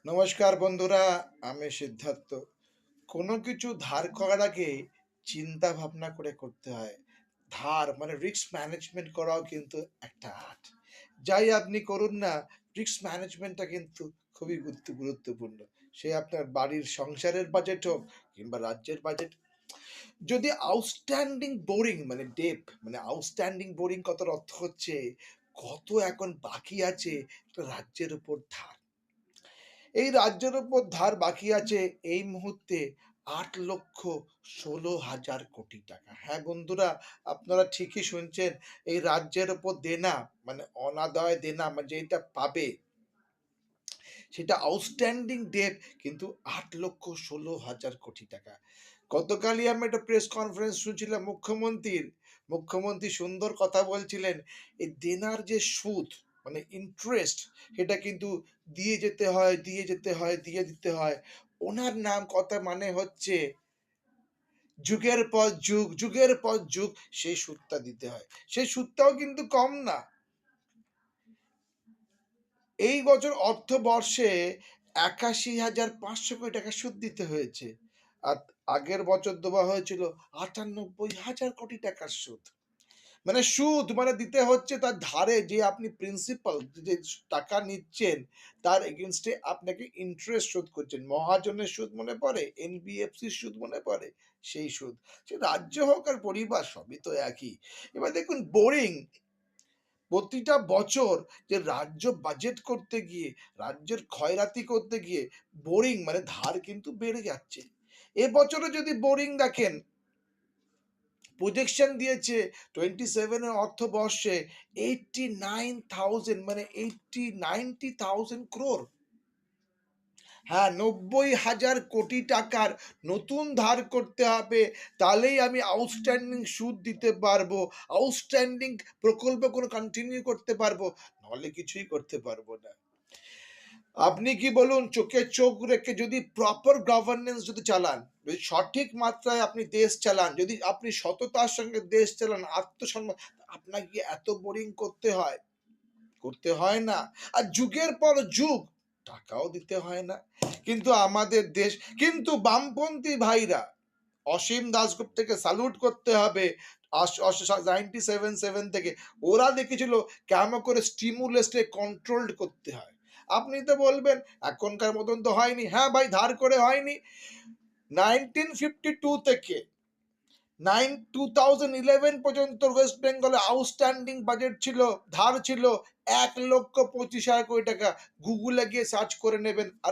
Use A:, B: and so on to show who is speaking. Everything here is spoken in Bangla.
A: নমস্কার বন্ধুরা, আমি সিদ্ধার্থ। কোনো কিছু ধার করার আগে চিন্তা ভাবনা করে করতে হয়। ধার মানে রিস্ক ম্যানেজমেন্ট করাও কিন্তু একটা আর্ট। যাই আপনি করুন না, রিস্ক ম্যানেজমেন্টটা কিন্তু খুবই গুরুত্বপূর্ণ। সে আপনার বাড়ির সংসারের বাজেট হোক কিংবা রাজ্যের বাজেট। যদি আউটস্ট্যান্ডিং বোরিং মানে ডেপ মানে আউটস্ট্যান্ডিং বোরিং কথার অর্থ হচ্ছে কত এখন বাকি আছে একটা রাজ্যের উপর ধার। এই রাজ্যের উপর ধার বাকি আছে এই মুহূর্তে ৮,১৬,০০০ কোটি টাকা। হ্যাঁ বন্ধুরা, আপনারা ঠিকই শুনছেন। এই রাজ্যের উপর দেনা মানে অনাদায় দেনা মানে যেটা পাবে সেটা আউটস্ট্যান্ডিং ডেট কিন্তু ৮,১৬,০০০ কোটি টাকা। গতকালই আমি একটা প্রেস কনফারেন্স শুনছিলাম মুখ্যমন্ত্রীর। মুখ্যমন্ত্রী সুন্দর কথা বলছিলেন। এই দেনার যে সুদ মানে ইন্টারেস্ট সেটা কিন্তু দিয়ে যেতে হয়, দিয়ে যেতে হয়, দিয়ে দিতে হয়। ওনার নাম কথা মানে হচ্ছে যুগের পর যুগ, যুগের পর যুগ সেই সুদটা দিতে হয়। সেই সুদটাও কিন্তু কম না। এই বছর অর্থবর্ষে ৮১,৫০০ কোটি টাকা সুদ দিতে হয়েছে। আর আগের বছর দেওয়া হয়েছিল ৯৮,০০০ কোটি টাকার সুদ। মানে সুদ মানে দিতে হচ্ছে তার ধারে যে আপনি প্রিন্সিপাল যে টাকা নিচ্ছেন তার এগেইনস্টে আপনাকে ইন্টারেস্ট শোধ করছেন। মহাজনের সুদ মনে পড়ে? এনবিএফসির সুদ মনে পড়ে? সেই সুদ। সে রাজ্য হোক আর পরিবার সবই তো একই। এবার দেখুন বোরিং প্রতিটা বছর যে রাজ্য বাজেট করতে গিয়ে, রাজ্যের খয়রাতি করতে গিয়ে বোরিং মানে ধার কিন্তু বেড়ে যাচ্ছে। এবছরে যদি বোরিং দেখেন, প্রজেকশন দিয়েছে 27 এর অর্থবর্ষে 89,000 মানে 90,000 crore। হ্যাঁ, ৯০,০০০ কোটি টাকার নতুন ধার করতে হবে, তাহলেই আমি আউটস্ট্যান্ডিং সুদ দিতে পারবো, আউটস্ট্যান্ডিং প্রকল্প কোনো কন্টিনিউ করতে পারবো, নাহলে কিছুই করতে পারবো না। আপনি কি বলুন, চোখে চোখ রেখে যদি প্রপার গভর্নেন্স যদি চালান, যদি সঠিক মাত্রায় আপনি দেশ চালান, যদি আপনি সততার সঙ্গে দেশ চালান, আত্মসম্মান, আপনাকে কি এত বোরিং করতে হয়? করতে হয় না। আর যুগের পর যুগ টাকাও দিতে হয় না। কিন্তু আমাদের দেশ কিন্তু বামপন্থী ভাইরা অসীম দাশগুপ্তকে স্যালুট করতে হবে। 97 থেকে ওরা দেখেছিল কেমন করে স্টিমুলাসকে কন্ট্রোলড করতে হয়। আপনি তো বলবেন এখনকার মতন তো হয়নি। হ্যাঁ ভাই, ধার করে হয়নি। 1952 থেকে 2011 পর্যন্ত ওয়েস্ট বেঙ্গলে আউটস্ট্যান্ডিং বাজেট ছিল, ধার ছিল ১,২৫,০০০ কোটি টাকা। গুগলে গিয়ে সার্চ করে নেবেন। আর